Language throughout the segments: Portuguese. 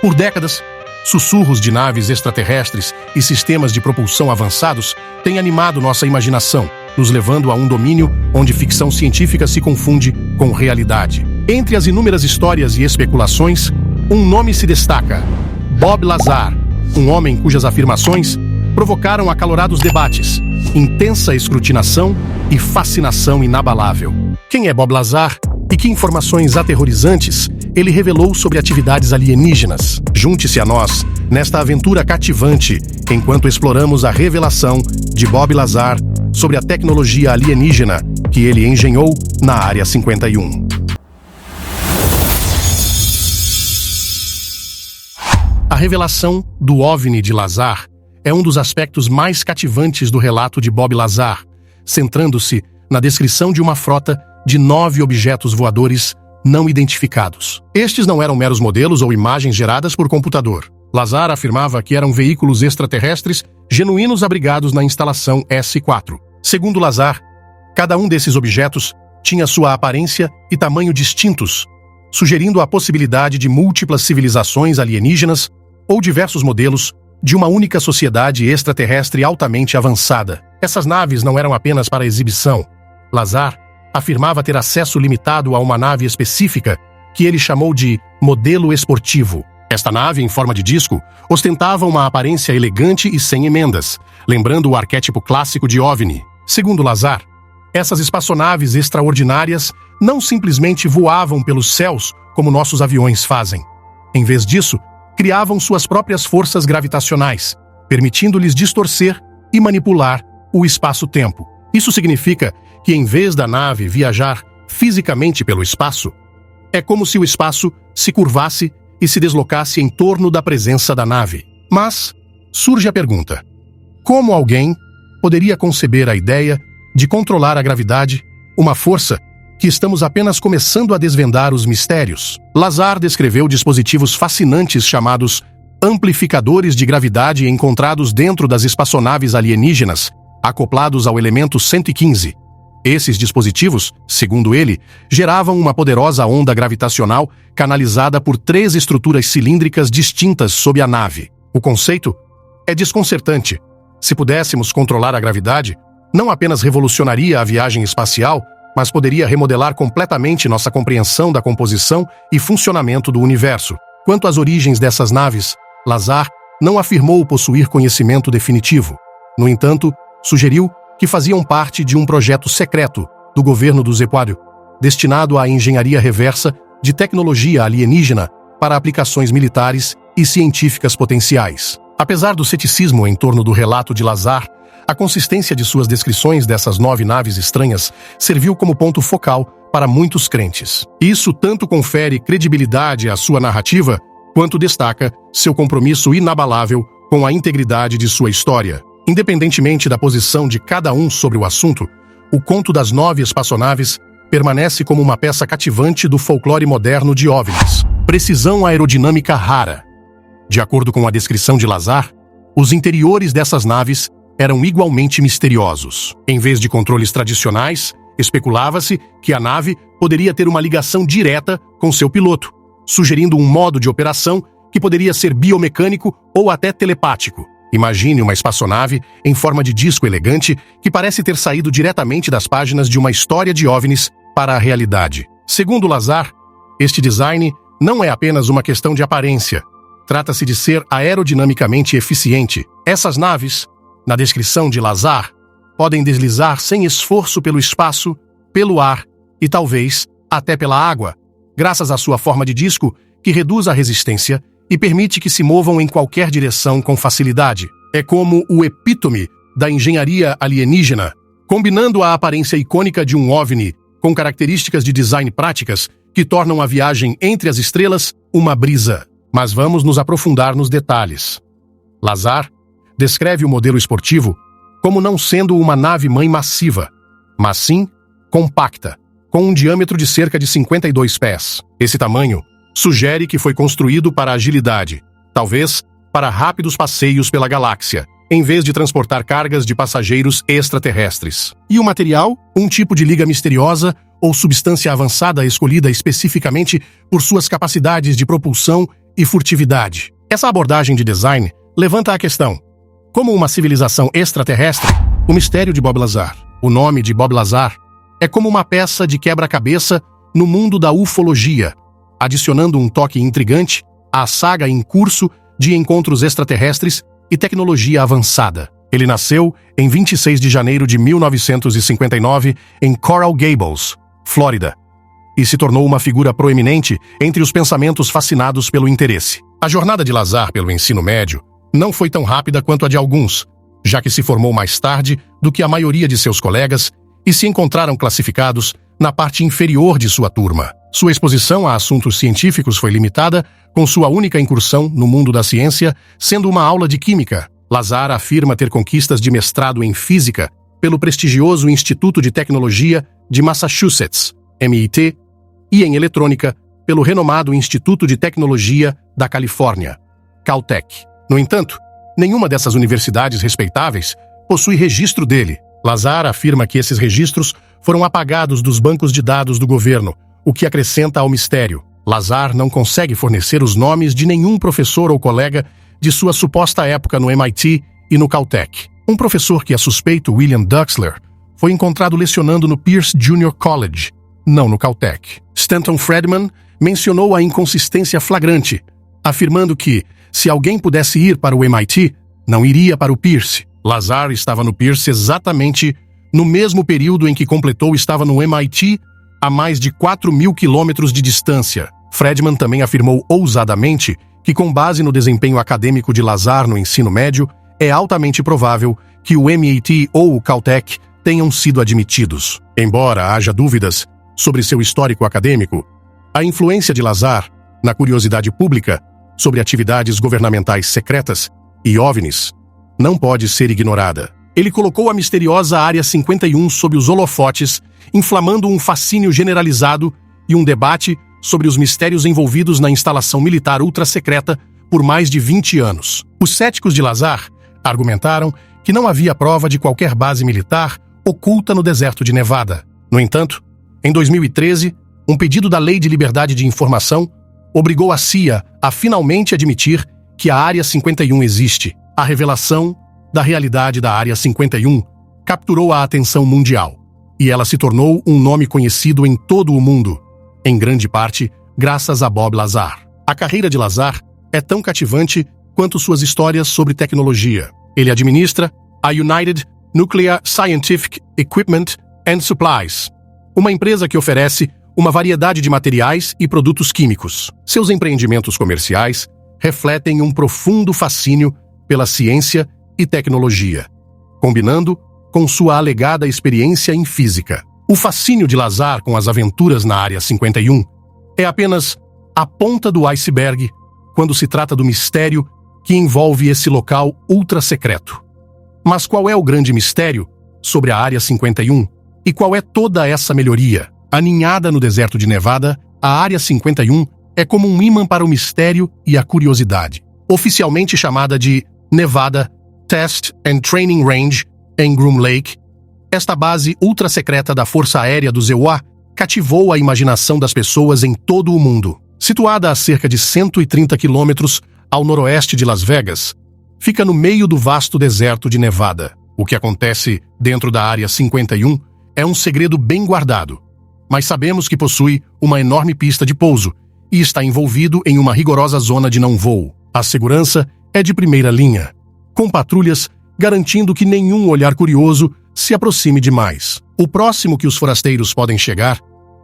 Por décadas, sussurros de naves extraterrestres e sistemas de propulsão avançados têm animado nossa imaginação, nos levando a um domínio onde ficção científica se confunde com realidade. Entre as inúmeras histórias e especulações, um nome se destaca: Bob Lazar, um homem cujas afirmações provocaram acalorados debates, intensa escrutinação e fascinação inabalável. Quem é Bob Lazar e que informações aterrorizantes ele revelou sobre atividades alienígenas? Junte-se a nós nesta aventura cativante enquanto exploramos a revelação de Bob Lazar sobre a tecnologia alienígena que ele engenhou na Área 51. A revelação do OVNI de Lazar é um dos aspectos mais cativantes do relato de Bob Lazar, centrando-se na descrição de uma frota de 9 objetos voadores não identificados. Estes não eram meros modelos ou imagens geradas por computador. Lazar afirmava que eram veículos extraterrestres genuínos abrigados na instalação S4. Segundo Lazar, cada um desses objetos tinha sua aparência e tamanho distintos, sugerindo a possibilidade de múltiplas civilizações alienígenas ou diversos modelos de uma única sociedade extraterrestre altamente avançada. Essas naves não eram apenas para exibição. Lazar afirmava ter acesso limitado a uma nave específica que ele chamou de modelo esportivo. Esta nave, em forma de disco, ostentava uma aparência elegante e sem emendas, lembrando o arquétipo clássico de OVNI. Segundo Lazar, essas espaçonaves extraordinárias não simplesmente voavam pelos céus como nossos aviões fazem. Em vez disso, criavam suas próprias forças gravitacionais, permitindo-lhes distorcer e manipular o espaço-tempo. Isso significa que, em vez da nave viajar fisicamente pelo espaço, é como se o espaço se curvasse e se deslocasse em torno da presença da nave. Mas surge a pergunta: como alguém poderia conceber a ideia de controlar a gravidade, uma força que estamos apenas começando a desvendar os mistérios? Lazar descreveu dispositivos fascinantes chamados amplificadores de gravidade encontrados dentro das espaçonaves alienígenas, acoplados ao elemento 115. Esses dispositivos, segundo ele, geravam uma poderosa onda gravitacional canalizada por 3 estruturas cilíndricas distintas sob a nave. O conceito é desconcertante. Se pudéssemos controlar a gravidade, não apenas revolucionaria a viagem espacial, mas poderia remodelar completamente nossa compreensão da composição e funcionamento do universo. Quanto às origens dessas naves, Lazar não afirmou possuir conhecimento definitivo. No entanto, sugeriu que faziam parte de um projeto secreto do governo do Equador, destinado à engenharia reversa de tecnologia alienígena para aplicações militares e científicas potenciais. Apesar do ceticismo em torno do relato de Lazar, a consistência de suas descrições dessas 9 naves estranhas serviu como ponto focal para muitos crentes. Isso tanto confere credibilidade à sua narrativa, quanto destaca seu compromisso inabalável com a integridade de sua história. Independentemente da posição de cada um sobre o assunto, o conto das 9 espaçonaves permanece como uma peça cativante do folclore moderno de OVNIs. Precisão aerodinâmica rara. De acordo com a descrição de Lazar, os interiores dessas naves eram igualmente misteriosos. Em vez de controles tradicionais, especulava-se que a nave poderia ter uma ligação direta com seu piloto, sugerindo um modo de operação que poderia ser biomecânico ou até telepático. Imagine uma espaçonave em forma de disco elegante que parece ter saído diretamente das páginas de uma história de OVNIs para a realidade. Segundo Lazar, este design não é apenas uma questão de aparência. Trata-se de ser aerodinamicamente eficiente. Essas naves, na descrição de Lazar, podem deslizar sem esforço pelo espaço, pelo ar e talvez até pela água, graças à sua forma de disco que reduz a resistência e permite que se movam em qualquer direção com facilidade. É como o epítome da engenharia alienígena, combinando a aparência icônica de um OVNI com características de design práticas que tornam a viagem entre as estrelas uma brisa. Mas vamos nos aprofundar nos detalhes. Lazar descreve o modelo esportivo como não sendo uma nave-mãe massiva, mas sim compacta, com um diâmetro de cerca de 52 pés. Esse tamanho sugere que foi construído para agilidade, talvez para rápidos passeios pela galáxia, em vez de transportar cargas de passageiros extraterrestres. E o material? Um tipo de liga misteriosa ou substância avançada escolhida especificamente por suas capacidades de propulsão e furtividade. Essa abordagem de design levanta a questão: como uma civilização extraterrestre, o mistério de Bob Lazar. O nome de Bob Lazar é como uma peça de quebra-cabeça no mundo da ufologia, adicionando um toque intrigante à saga em curso de encontros extraterrestres e tecnologia avançada. Ele nasceu em 26 de janeiro de 1959 em Coral Gables, Flórida, e se tornou uma figura proeminente entre os pensamentos fascinados pelo interesse. A jornada de Lazar pelo ensino médio não foi tão rápida quanto a de alguns, já que se formou mais tarde do que a maioria de seus colegas e se encontraram classificados na parte inferior de sua turma. Sua exposição a assuntos científicos foi limitada, com sua única incursão no mundo da ciência sendo uma aula de química. Lazar afirma ter conquistas de mestrado em física pelo prestigioso Instituto de Tecnologia de Massachusetts, MIT, e em eletrônica pelo renomado Instituto de Tecnologia da Califórnia, Caltech. No entanto, nenhuma dessas universidades respeitáveis possui registro dele. Lazar afirma que esses registros foram apagados dos bancos de dados do governo, o que acrescenta ao mistério. Lazar não consegue fornecer os nomes de nenhum professor ou colega de sua suposta época no MIT e no Caltech. Um professor que é suspeito, William Duxler, foi encontrado lecionando no Pierce Junior College, não no Caltech. Stanton Friedman mencionou a inconsistência flagrante, afirmando que, se alguém pudesse ir para o MIT, não iria para o Pierce. Lazar estava no Pierce exatamente no mesmo período em que completou estava no MIT, a mais de 4.000 quilômetros de distância. Friedman também afirmou ousadamente que, com base no desempenho acadêmico de Lazar no ensino médio, é altamente provável que o MIT ou o Caltech tenham sido admitidos. Embora haja dúvidas sobre seu histórico acadêmico, a influência de Lazar na curiosidade pública sobre atividades governamentais secretas e OVNIs não pode ser ignorada. Ele colocou a misteriosa Área 51 sob os holofotes, inflamando um fascínio generalizado e um debate sobre os mistérios envolvidos na instalação militar ultra-secreta por mais de 20 anos. Os céticos de Lazar argumentaram que não havia prova de qualquer base militar oculta no deserto de Nevada. No entanto, em 2013, um pedido da Lei de Liberdade de Informação obrigou a CIA a finalmente admitir que a Área 51 existe. A revelação da realidade da Área 51 capturou a atenção mundial, e ela se tornou um nome conhecido em todo o mundo, em grande parte graças a Bob Lazar. A carreira de Lazar é tão cativante quanto suas histórias sobre tecnologia. Ele administra a United Nuclear Scientific Equipment and Supplies, uma empresa que oferece uma variedade de materiais e produtos químicos. Seus empreendimentos comerciais refletem um profundo fascínio pela ciência e tecnologia, combinando com sua alegada experiência em física. O fascínio de Lazar com as aventuras na Área 51 é apenas a ponta do iceberg quando se trata do mistério que envolve esse local ultra-secreto. Mas qual é o grande mistério sobre a Área 51 e qual é toda essa melhoria? Aninhada no deserto de Nevada, a Área 51 é como um ímã para o mistério e a curiosidade. Oficialmente chamada de Nevada Test and Training Range em Groom Lake, esta base ultra-secreta da Força Aérea dos EUA cativou a imaginação das pessoas em todo o mundo. Situada a cerca de 130 quilômetros ao noroeste de Las Vegas, fica no meio do vasto deserto de Nevada. O que acontece dentro da Área 51 é um segredo bem guardado, mas sabemos que possui uma enorme pista de pouso e está envolvido em uma rigorosa zona de não-voo. A segurança é de primeira linha, com patrulhas garantindo que nenhum olhar curioso se aproxime demais. O próximo que os forasteiros podem chegar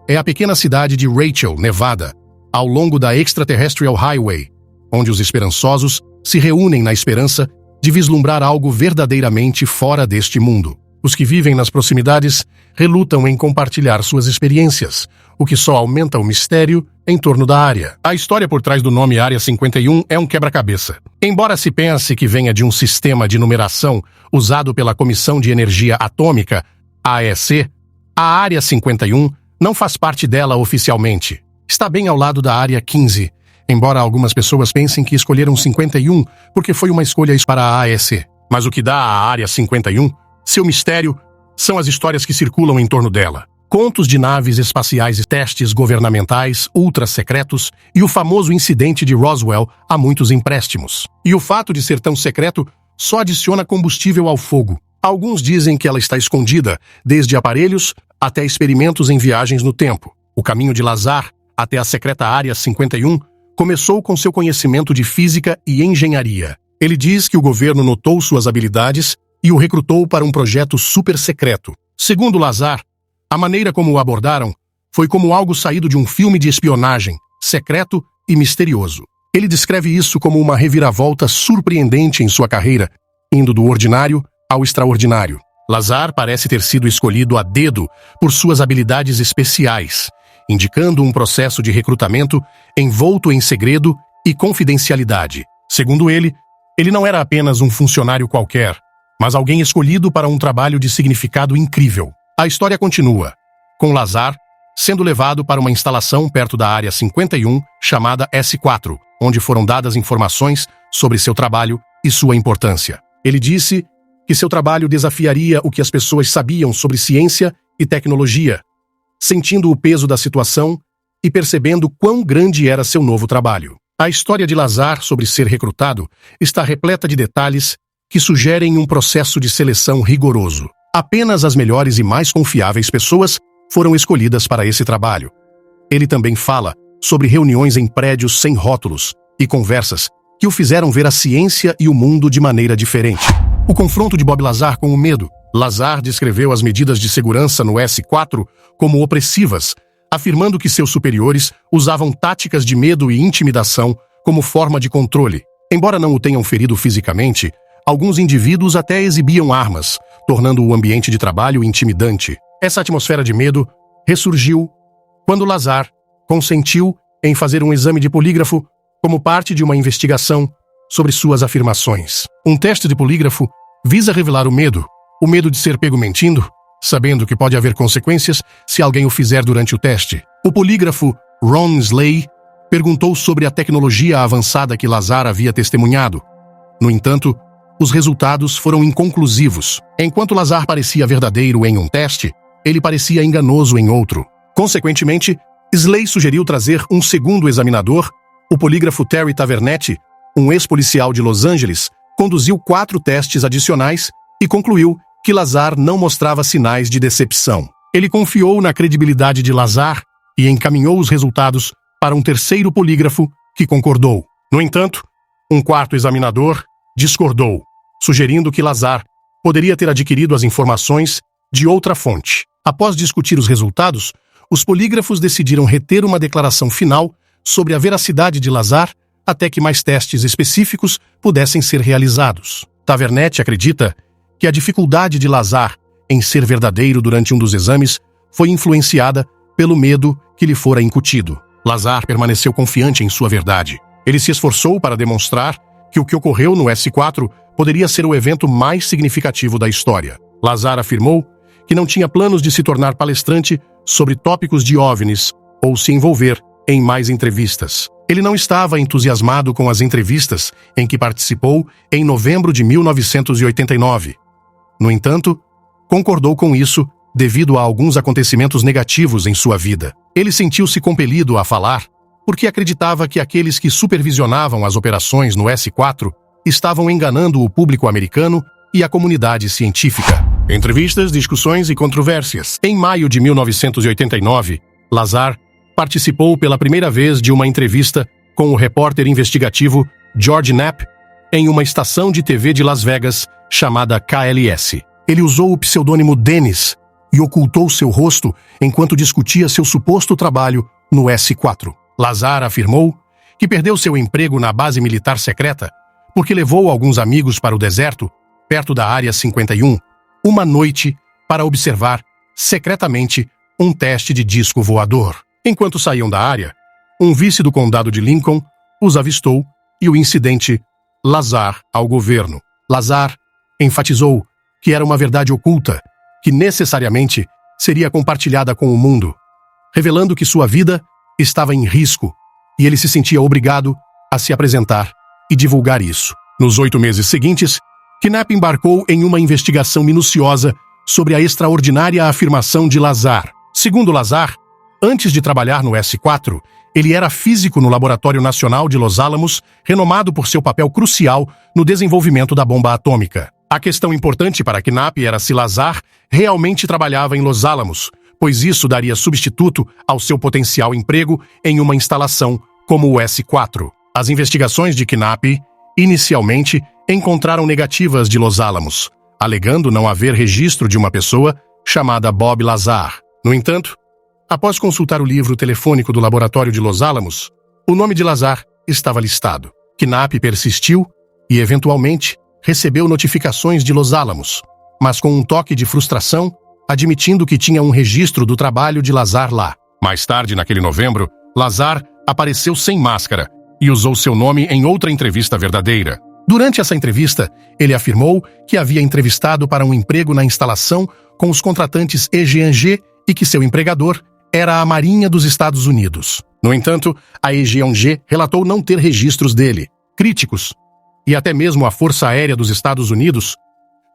é a pequena cidade de Rachel, Nevada, ao longo da Extraterrestrial Highway, onde os esperançosos se reúnem na esperança de vislumbrar algo verdadeiramente fora deste mundo. Os que vivem nas proximidades relutam em compartilhar suas experiências, o que só aumenta o mistério em torno da área. A história por trás do nome Área 51 é um quebra-cabeça. Embora se pense que venha de um sistema de numeração usado pela Comissão de Energia Atômica, AEC, a Área 51 não faz parte dela oficialmente. Está bem ao lado da Área 15, embora algumas pessoas pensem que escolheram 51 porque foi uma escolha para a AEC. Mas o que dá à Área 51 seu mistério são as histórias que circulam em torno dela. contos de naves espaciais e testes governamentais ultra-secretos e o famoso incidente de Roswell a muitos empréstimos. E o fato de ser tão secreto só adiciona combustível ao fogo. Alguns dizem que ela está escondida, desde aparelhos até experimentos em viagens no tempo. O caminho de Lazar até a secreta Área 51 começou com seu conhecimento de física e engenharia. Ele diz que o governo notou suas habilidades e o recrutou para um projeto super secreto. Segundo Lazar, a maneira como o abordaram foi como algo saído de um filme de espionagem, secreto e misterioso. Ele descreve isso como uma reviravolta surpreendente em sua carreira, indo do ordinário ao extraordinário. Lazar parece ter sido escolhido a dedo por suas habilidades especiais, indicando um processo de recrutamento envolto em segredo e confidencialidade. Segundo ele não era apenas um funcionário qualquer, mas alguém escolhido para um trabalho de significado incrível. A história continua, com Lazar sendo levado para uma instalação perto da Área 51, chamada S4, onde foram dadas informações sobre seu trabalho e sua importância. Ele disse que seu trabalho desafiaria o que as pessoas sabiam sobre ciência e tecnologia, sentindo o peso da situação e percebendo quão grande era seu novo trabalho. A história de Lazar sobre ser recrutado está repleta de detalhes que sugerem um processo de seleção rigoroso. Apenas as melhores e mais confiáveis pessoas foram escolhidas para esse trabalho. Ele também fala sobre reuniões em prédios sem rótulos e conversas que o fizeram ver a ciência e o mundo de maneira diferente. O confronto de Bob Lazar com o medo. Lazar descreveu as medidas de segurança no S4 como opressivas, afirmando que seus superiores usavam táticas de medo e intimidação como forma de controle. Embora não o tenham ferido fisicamente, alguns indivíduos até exibiam armas, tornando o ambiente de trabalho intimidante. Essa atmosfera de medo ressurgiu quando Lazar consentiu em fazer um exame de polígrafo como parte de uma investigação sobre suas afirmações. Um teste de polígrafo visa revelar o medo de ser pego mentindo, sabendo que pode haver consequências se alguém o fizer durante o teste. O polígrafo Ron Slay perguntou sobre a tecnologia avançada que Lazar havia testemunhado. No entanto, os resultados foram inconclusivos. Enquanto Lazar parecia verdadeiro em um teste, ele parecia enganoso em outro. Consequentemente, Slay sugeriu trazer um segundo examinador. O polígrafo Terry Tavernetti, um ex-policial de Los Angeles, conduziu 4 testes adicionais e concluiu que Lazar não mostrava sinais de decepção. Ele confiou na credibilidade de Lazar e encaminhou os resultados para um terceiro polígrafo que concordou. No entanto, um quarto examinador discordou, sugerindo que Lazar poderia ter adquirido as informações de outra fonte. Após discutir os resultados, os polígrafos decidiram reter uma declaração final sobre a veracidade de Lazar até que mais testes específicos pudessem ser realizados. Tavernetti acredita que a dificuldade de Lazar em ser verdadeiro durante um dos exames foi influenciada pelo medo que lhe fora incutido. Lazar permaneceu confiante em sua verdade. Ele se esforçou para demonstrar que o que ocorreu no S4 poderia ser o evento mais significativo da história. Lazar afirmou que não tinha planos de se tornar palestrante sobre tópicos de OVNIs ou se envolver em mais entrevistas. Ele não estava entusiasmado com as entrevistas em que participou em novembro de 1989. No entanto, concordou com isso devido a alguns acontecimentos negativos em sua vida. Ele sentiu-se compelido a falar porque acreditava que aqueles que supervisionavam as operações no S4 estavam enganando o público americano e a comunidade científica. Entrevistas, discussões e controvérsias. Em maio de 1989, Lazar participou pela primeira vez de uma entrevista com o repórter investigativo George Knapp em uma estação de TV de Las Vegas chamada KLS. Ele usou o pseudônimo Dennis e ocultou seu rosto enquanto discutia seu suposto trabalho no S4. Lazar afirmou que perdeu seu emprego na base militar secreta porque levou alguns amigos para o deserto, perto da Área 51, uma noite para observar, secretamente, um teste de disco voador. Enquanto saíam da área, um vice do condado de Lincoln os avistou e o incidente Lazar ao governo. Lazar enfatizou que era uma verdade oculta, que necessariamente seria compartilhada com o mundo, revelando que sua vida estava em risco e ele se sentia obrigado a se apresentar e divulgar isso. Nos 8 meses seguintes, Knapp embarcou em uma investigação minuciosa sobre a extraordinária afirmação de Lazar. Segundo Lazar, antes de trabalhar no S4, ele era físico no Laboratório Nacional de Los Alamos, renomado por seu papel crucial no desenvolvimento da bomba atômica. A questão importante para Knapp era se Lazar realmente trabalhava em Los Alamos, pois isso daria substituto ao seu potencial emprego em uma instalação como o S4. As investigações de Knapp, inicialmente, encontraram negativas de Los Alamos, alegando não haver registro de uma pessoa chamada Bob Lazar. No entanto, após consultar o livro telefônico do laboratório de Los Alamos, o nome de Lazar estava listado. Knapp persistiu e, eventualmente, recebeu notificações de Los Alamos, mas com um toque de frustração, admitindo que tinha um registro do trabalho de Lazar lá. Mais tarde, naquele novembro, Lazar apareceu sem máscara e usou seu nome em outra entrevista verdadeira. Durante essa entrevista, ele afirmou que havia entrevistado para um emprego na instalação com os contratantes EG&G e que seu empregador era a Marinha dos Estados Unidos. No entanto, a EG&G relatou não ter registros dele. Críticos, e até mesmo a Força Aérea dos Estados Unidos,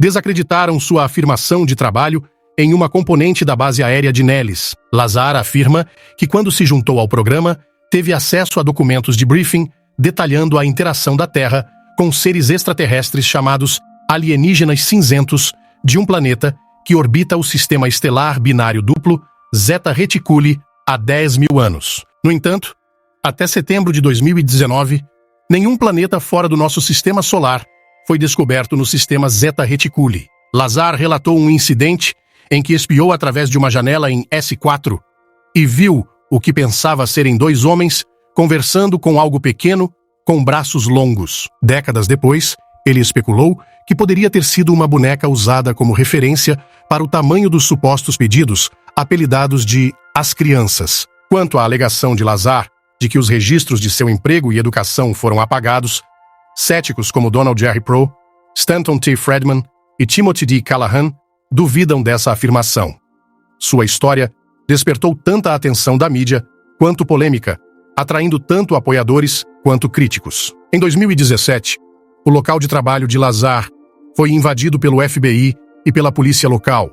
desacreditaram sua afirmação de trabalho em uma componente da base aérea de Nellis. Lazar afirma que quando se juntou ao programa, teve acesso a documentos de briefing detalhando a interação da Terra com seres extraterrestres chamados alienígenas cinzentos de um planeta que orbita o sistema estelar binário duplo Zeta Reticuli há 10.000 anos. No entanto, até setembro de 2019, nenhum planeta fora do nosso sistema solar foi descoberto no sistema Zeta Reticuli. Lazar relatou um incidente em que espiou através de uma janela em S4 e viu o que pensava serem dois homens conversando com algo pequeno com braços longos. Décadas depois, ele especulou que poderia ter sido uma boneca usada como referência para o tamanho dos supostos pedidos, apelidados de As Crianças. Quanto à alegação de Lazar de que os registros de seu emprego e educação foram apagados, céticos como Donald J. Pro, Stanton T. Friedman e Timothy D. Callahan duvidam dessa afirmação. Sua história despertou tanta atenção da mídia quanto polêmica, atraindo tanto apoiadores quanto críticos. Em 2017, o local de trabalho de Lazar foi invadido pelo FBI e pela polícia local,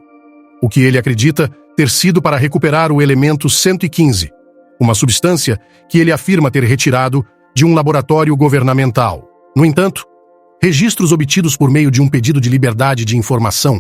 o que ele acredita ter sido para recuperar o elemento 115, uma substância que ele afirma ter retirado de um laboratório governamental. No entanto, registros obtidos por meio de um pedido de liberdade de informação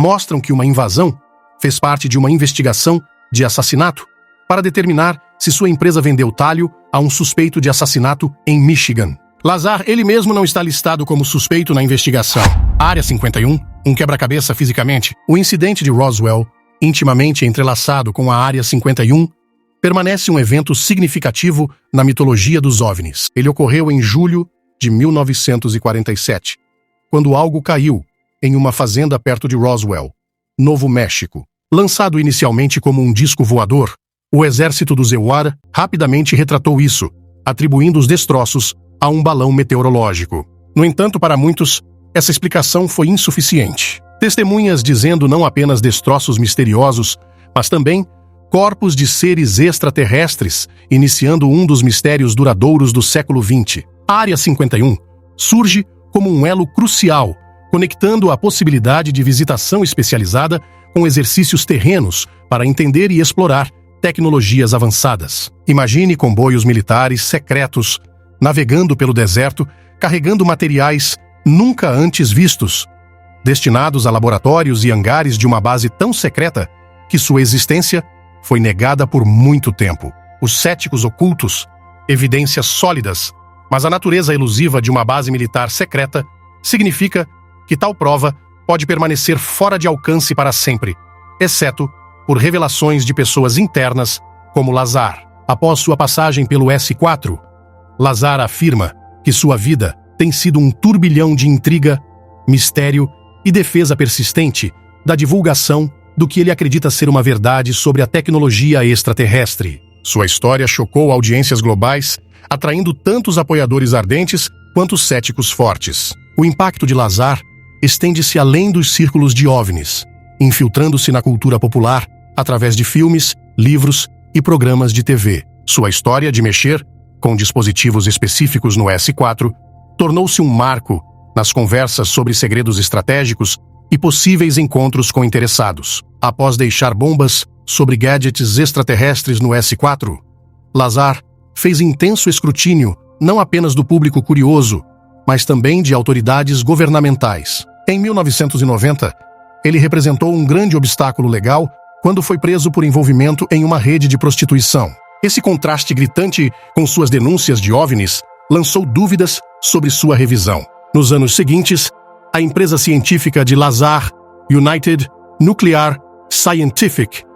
mostram que uma invasão fez parte de uma investigação de assassinato para determinar se sua empresa vendeu talho a um suspeito de assassinato em Michigan. Lazar, ele mesmo não está listado como suspeito na investigação. A Área 51, um quebra-cabeça fisicamente, o incidente de Roswell, intimamente entrelaçado com a Área 51, permanece um evento significativo na mitologia dos OVNIs. Ele ocorreu em julho de 1947, quando algo caiu em uma fazenda perto de Roswell, Novo México. Lançado inicialmente como um disco voador, o exército do Zeuara rapidamente retratou isso, atribuindo os destroços a um balão meteorológico. No entanto, para muitos, essa explicação foi insuficiente. Testemunhas dizendo não apenas destroços misteriosos, mas também corpos de seres extraterrestres, iniciando um dos mistérios duradouros do século XX. A Área 51 surge como um elo crucial, conectando a possibilidade de visitação especializada com exercícios terrenos para entender e explorar tecnologias avançadas. Imagine comboios militares secretos navegando pelo deserto, carregando materiais nunca antes vistos, destinados a laboratórios e hangares de uma base tão secreta que sua existência foi negada por muito tempo. Os céticos ocultos, evidências sólidas, mas a natureza elusiva de uma base militar secreta significa que tal prova pode permanecer fora de alcance para sempre, exceto por revelações de pessoas internas como Lazar. Após sua passagem pelo S4, Lazar afirma que sua vida tem sido um turbilhão de intriga, mistério e defesa persistente da divulgação do que ele acredita ser uma verdade sobre a tecnologia extraterrestre. Sua história chocou audiências globais, atraindo tanto os apoiadores ardentes quanto os céticos fortes. O impacto de Lazar estende-se além dos círculos de OVNIs, infiltrando-se na cultura popular através de filmes, livros e programas de TV. Sua história de mexer com dispositivos específicos no S4 tornou-se um marco nas conversas sobre segredos estratégicos e possíveis encontros com interessados. Após deixar bombas sobre gadgets extraterrestres no S4, Lazar fez intenso escrutínio não apenas do público curioso, mas também de autoridades governamentais. Em 1990, ele representou um grande obstáculo legal quando foi preso por envolvimento em uma rede de prostituição. Esse contraste gritante com suas denúncias de OVNIs lançou dúvidas sobre sua revisão. Nos anos seguintes, a empresa científica de Lazar, United Nuclear Scientific,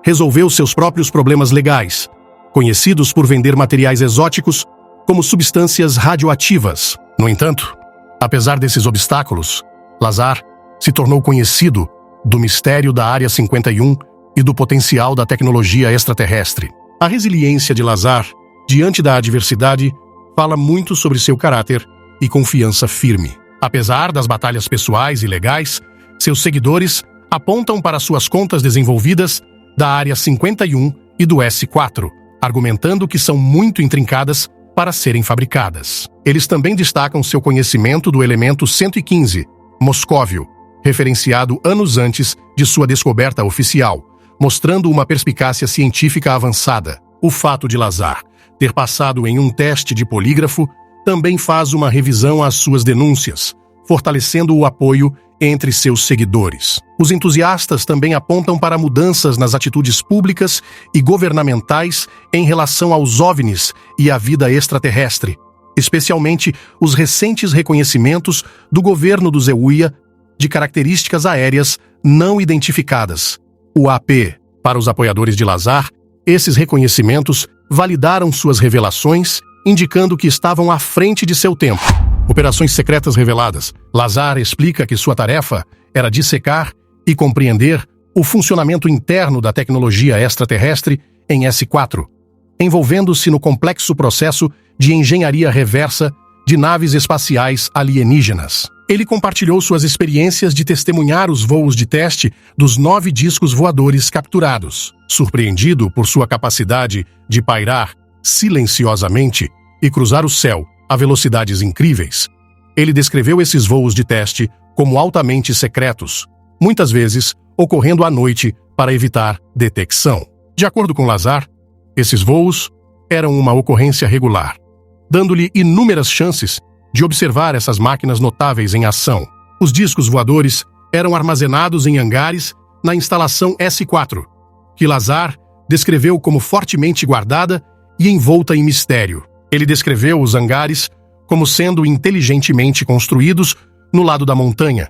resolveu seus próprios problemas legais, conhecidos por vender materiais exóticos como substâncias radioativas. No entanto, apesar desses obstáculos, Lazar se tornou conhecido do mistério da Área 51 e do potencial da tecnologia extraterrestre. A resiliência de Lazar, diante da adversidade, fala muito sobre seu caráter e confiança firme. Apesar das batalhas pessoais e legais, seus seguidores apontam para suas contas desenvolvidas da Área 51 e do S4, argumentando que são muito intrincadas para serem fabricadas. Eles também destacam seu conhecimento do elemento 115, moscóvio, referenciado anos antes de sua descoberta oficial, mostrando uma perspicácia científica avançada. O fato de Lazar ter passado em um teste de polígrafo também faz uma revisão às suas denúncias, fortalecendo o apoio entre seus seguidores. Os entusiastas também apontam para mudanças nas atitudes públicas e governamentais em relação aos OVNIs e à vida extraterrestre, especialmente os recentes reconhecimentos do governo do Zewuia de características aéreas não identificadas, o AP. Para os apoiadores de Lazar, esses reconhecimentos validaram suas revelações, indicando que estavam à frente de seu tempo. Operações secretas reveladas. Lazar explica que sua tarefa era dissecar e compreender o funcionamento interno da tecnologia extraterrestre em S4, envolvendo-se no complexo processo de engenharia reversa de naves espaciais alienígenas. Ele compartilhou suas experiências de testemunhar os voos de teste dos 9 discos voadores capturados. Surpreendido por sua capacidade de pairar silenciosamente e cruzar o céu a velocidades incríveis, ele descreveu esses voos de teste como altamente secretos, muitas vezes ocorrendo à noite para evitar detecção. De acordo com Lazar, esses voos eram uma ocorrência regular, dando-lhe inúmeras chances de observar essas máquinas notáveis em ação. Os discos voadores eram armazenados em hangares na instalação S4, que Lazar descreveu como fortemente guardada e envolta em mistério. Ele descreveu os hangares como sendo inteligentemente construídos no lado da montanha,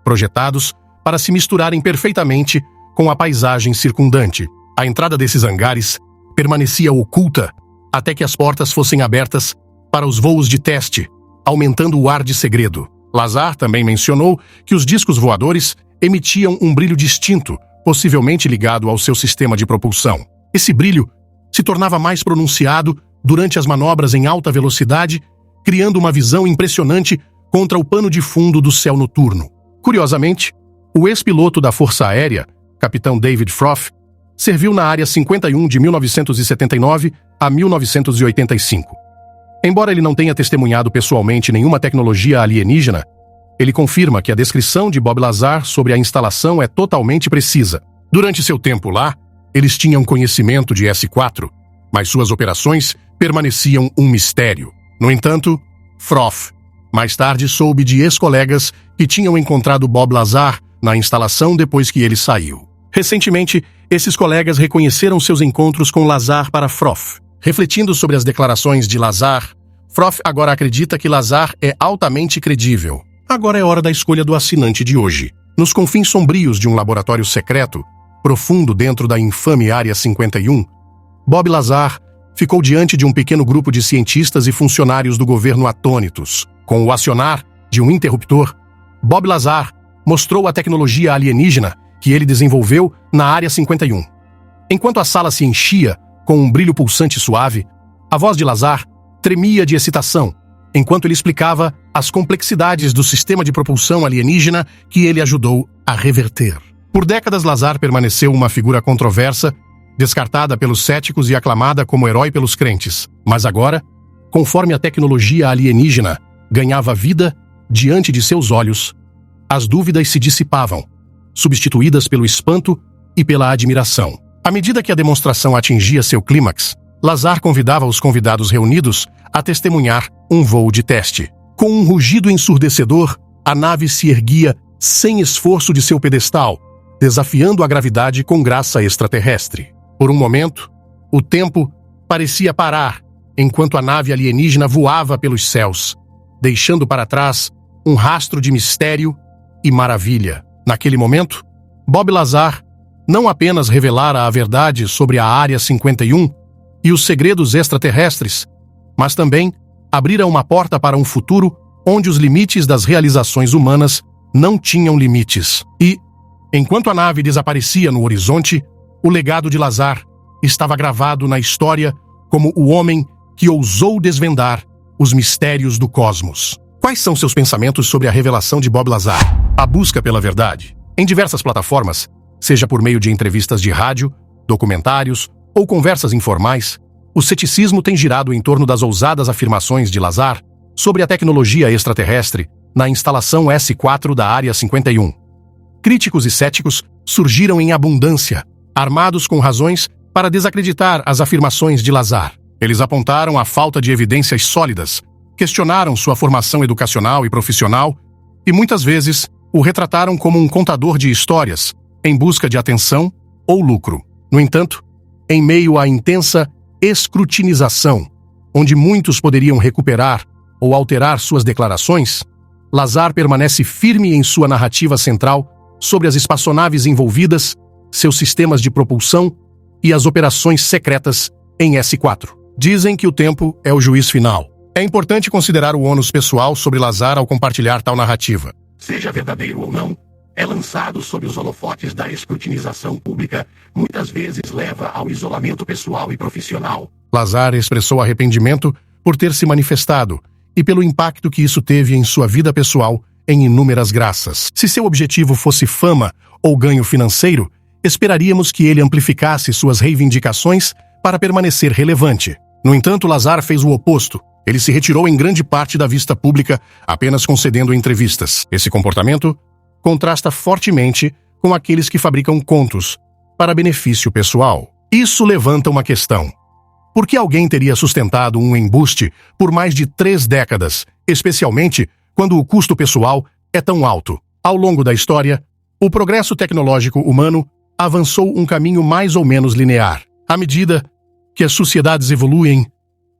projetados para se misturarem perfeitamente com a paisagem circundante. A entrada desses hangares permanecia oculta até que as portas fossem abertas para os voos de teste, aumentando o ar de segredo. Lazar também mencionou que os discos voadores emitiam um brilho distinto, possivelmente ligado ao seu sistema de propulsão. Esse brilho se tornava mais pronunciado durante as manobras em alta velocidade, criando uma visão impressionante contra o pano de fundo do céu noturno. Curiosamente, o ex-piloto da Força Aérea, capitão David Froth, serviu na Área 51 de 1979 a 1985. Embora ele não tenha testemunhado pessoalmente nenhuma tecnologia alienígena, ele confirma que a descrição de Bob Lazar sobre a instalação é totalmente precisa. Durante seu tempo lá, eles tinham conhecimento de S4, mas suas operações permaneciam um mistério. No entanto, Froth mais tarde soube de ex-colegas que tinham encontrado Bob Lazar na instalação depois que ele saiu. Recentemente, esses colegas reconheceram seus encontros com Lazar para Froth. Refletindo sobre as declarações de Lazar, Froth agora acredita que Lazar é altamente credível. Agora é hora da escolha do assinante de hoje. Nos confins sombrios de um laboratório secreto, profundo dentro da infame Área 51, Bob Lazar ficou diante de um pequeno grupo de cientistas e funcionários do governo atônitos. Com o acionar de um interruptor, Bob Lazar mostrou a tecnologia alienígena que ele desenvolveu na Área 51. Enquanto a sala se enchia com um brilho pulsante suave, a voz de Lazar tremia de excitação, enquanto ele explicava as complexidades do sistema de propulsão alienígena que ele ajudou a reverter. Por décadas, Lazar permaneceu uma figura controversa, descartada pelos céticos e aclamada como herói pelos crentes. Mas agora, conforme a tecnologia alienígena ganhava vida diante de seus olhos, as dúvidas se dissipavam, substituídas pelo espanto e pela admiração. À medida que a demonstração atingia seu clímax, Lazar convidava os convidados reunidos a testemunhar um voo de teste. Com um rugido ensurdecedor, a nave se erguia sem esforço de seu pedestal, desafiando a gravidade com graça extraterrestre. Por um momento, o tempo parecia parar, enquanto a nave alienígena voava pelos céus, deixando para trás um rastro de mistério e maravilha. Naquele momento, Bob Lazar não apenas revelara a verdade sobre a Área 51 e os segredos extraterrestres, mas também abrira uma porta para um futuro onde os limites das realizações humanas não tinham limites. E, enquanto a nave desaparecia no horizonte, o legado de Lazar estava gravado na história como o homem que ousou desvendar os mistérios do cosmos. Quais são seus pensamentos sobre a revelação de Bob Lazar? A busca pela verdade. Em diversas plataformas, seja por meio de entrevistas de rádio, documentários ou conversas informais, o ceticismo tem girado em torno das ousadas afirmações de Lazar sobre a tecnologia extraterrestre na instalação S4 da Área 51. Críticos e céticos surgiram em abundância, armados com razões para desacreditar as afirmações de Lazar. Eles apontaram a falta de evidências sólidas, questionaram sua formação educacional e profissional e muitas vezes o retrataram como um contador de histórias em busca de atenção ou lucro. No entanto, em meio à intensa escrutinização, onde muitos poderiam recuperar ou alterar suas declarações, Lazar permanece firme em sua narrativa central sobre as espaçonaves envolvidas, seus sistemas de propulsão e as operações secretas em S4. Dizem que o tempo é o juiz final. É importante considerar o ônus pessoal sobre Lazar ao compartilhar tal narrativa. Seja verdadeiro ou não, é lançado sob os holofotes da escrutinização pública, muitas vezes leva ao isolamento pessoal e profissional. Lazar expressou arrependimento por ter se manifestado e pelo impacto que isso teve em sua vida pessoal em inúmeras graças. Se seu objetivo fosse fama ou ganho financeiro, esperaríamos que ele amplificasse suas reivindicações para permanecer relevante. No entanto, Lazar fez o oposto. Ele se retirou em grande parte da vista pública, apenas concedendo entrevistas. Esse comportamento contrasta fortemente com aqueles que fabricam contos para benefício pessoal. Isso levanta uma questão. Por que alguém teria sustentado um embuste por mais de 3 décadas, especialmente quando o custo pessoal é tão alto? Ao longo da história, o progresso tecnológico humano avançou um caminho mais ou menos linear. À medida que as sociedades evoluem,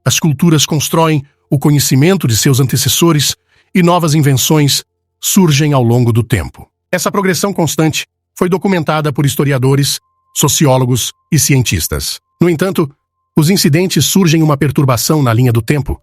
as culturas constroem o conhecimento de seus antecessores e novas invenções surgem ao longo do tempo. Essa progressão constante foi documentada por historiadores, sociólogos e cientistas. No entanto, os incidentes surgem uma perturbação na linha do tempo,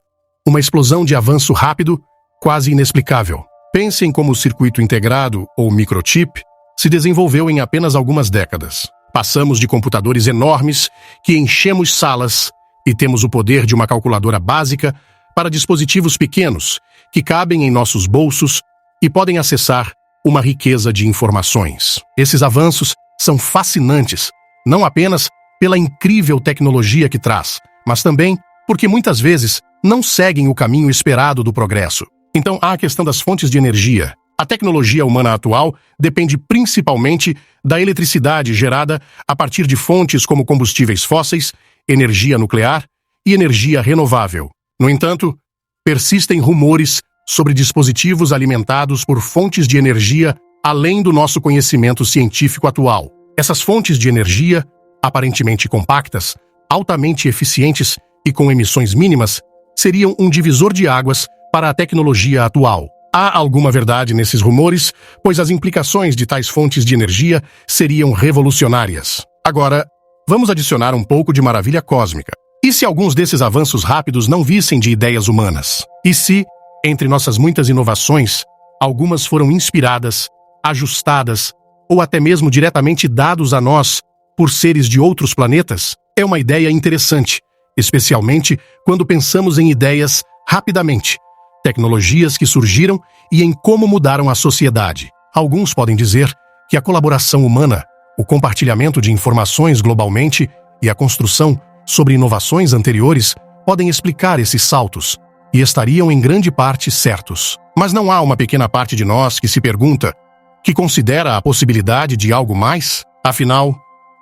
uma explosão de avanço rápido, quase inexplicável. Pensem como o circuito integrado, ou microchip, se desenvolveu em apenas algumas décadas. Passamos de computadores enormes que enchemos salas e temos o poder de uma calculadora básica para dispositivos pequenos que cabem em nossos bolsos e podem acessar uma riqueza de informações. Esses avanços são fascinantes, não apenas pela incrível tecnologia que traz, mas também porque muitas vezes não seguem o caminho esperado do progresso. Então há a questão das fontes de energia. A tecnologia humana atual depende principalmente da eletricidade gerada a partir de fontes como combustíveis fósseis, energia nuclear e energia renovável. No entanto, persistem rumores sobre dispositivos alimentados por fontes de energia além do nosso conhecimento científico atual. Essas fontes de energia, aparentemente compactas, altamente eficientes e com emissões mínimas, seriam um divisor de águas para a tecnologia atual. Há alguma verdade nesses rumores, pois as implicações de tais fontes de energia seriam revolucionárias. Agora, vamos adicionar um pouco de maravilha cósmica. E se alguns desses avanços rápidos não vissem de ideias humanas? E se, entre nossas muitas inovações, algumas foram inspiradas, ajustadas ou até mesmo diretamente dados a nós por seres de outros planetas? É uma ideia interessante, especialmente quando pensamos em ideias rapidamente, tecnologias que surgiram e em como mudaram a sociedade. Alguns podem dizer que a colaboração humana, o compartilhamento de informações globalmente e a construção sobre inovações anteriores podem explicar esses saltos, e estariam em grande parte certos. Mas não há uma pequena parte de nós que se pergunta, que considera a possibilidade de algo mais? Afinal,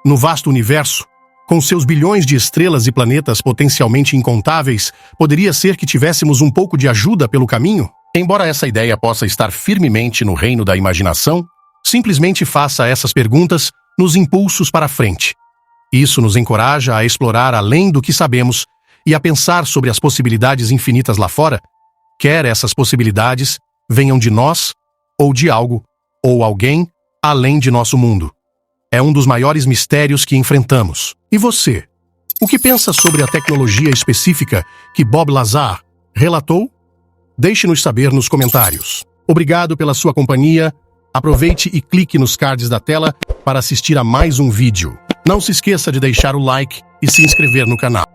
No vasto universo, com seus bilhões de estrelas e planetas potencialmente incontáveis, poderia ser que tivéssemos um pouco de ajuda pelo caminho? Embora essa ideia possa estar firmemente no reino da imaginação, simplesmente faça essas perguntas nos impulsos para a frente. Isso nos encoraja a explorar além do que sabemos e a pensar sobre as possibilidades infinitas lá fora, quer essas possibilidades venham de nós, ou de algo, ou alguém, além de nosso mundo. É um dos maiores mistérios que enfrentamos. E você? O que pensa sobre a tecnologia específica que Bob Lazar relatou? Deixe-nos saber nos comentários. Obrigado pela sua companhia. Aproveite e clique nos cards da tela para assistir a mais um vídeo. Não se esqueça de deixar o like e se inscrever no canal.